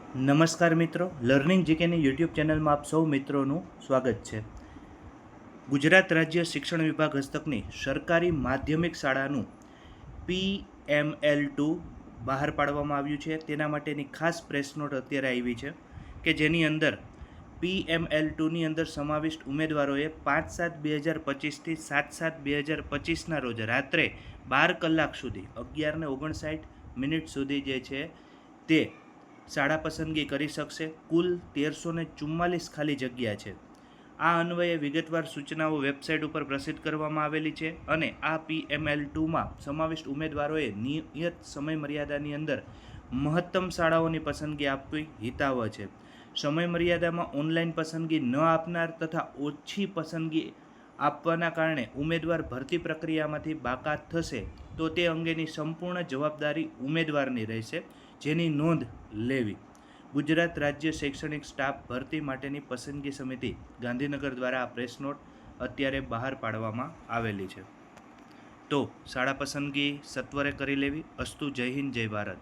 નમસ્કાર મિત્રો, learning જીકેની YouTube ચેનલમાં આપ સૌ મિત્રોનું સ્વાગત છે. ગુજરાત રાજ્ય શિક્ષણ વિભાગ હસ્તકની સરકારી માધ્યમિક શાળાનું PML2 બહાર પાડવામાં આવ્યું છે. તેના માટેની ખાસ પ્રેસ નોટ અત્યારે આવી છે કે જેની અંદર PML2ની અંદર સમાવિષ્ટ ઉમેદવારોએ 5/7/2025થી 7/7/2025ના રોજ રાત્રે 12 કલાક સુધી 11:59 સુધી જે છે તે શાળા પસંદગી કરી શકશે. કુલ 1344 ખાલી જગ્યા છે. આ અન્વયે વિગતવાર સૂચનાઓ વેબસાઇટ ઉપર પ્રસિદ્ધ કરવામાં આવેલી છે અને આ PML2માં સમાવિષ્ટ ઉમેદવારોએ નિયત સમય મર્યાદાની અંદર મહત્તમ શાળાઓની પસંદગી આપવી હિતાવહ છે. સમય મર્યાદામાં ઓનલાઈન પસંદગી ન આપનાર તથા ઓછી પસંદગી આપવાના કારણે ઉમેદવાર ભરતી પ્રક્રિયામાંથી બાકાત થશે તો તે અંગેની સંપૂર્ણ જવાબદારી ઉમેદવારની રહેશે, જેની નોંધ લેવી. ગુજરાત રાજ્ય શૈક્ષણિક સ્ટાફ ભરતી માટેની પસંદગી સમિતિ ગાંધીનગર દ્વારા આ પ્રેસ નોટ અત્યારે બહાર પાડવામાં આવેલી છે. તો શાળા પસંદગી સત્વરે કરી લેવી. અસ્તુ. જય હિન્દ, જય ભારત.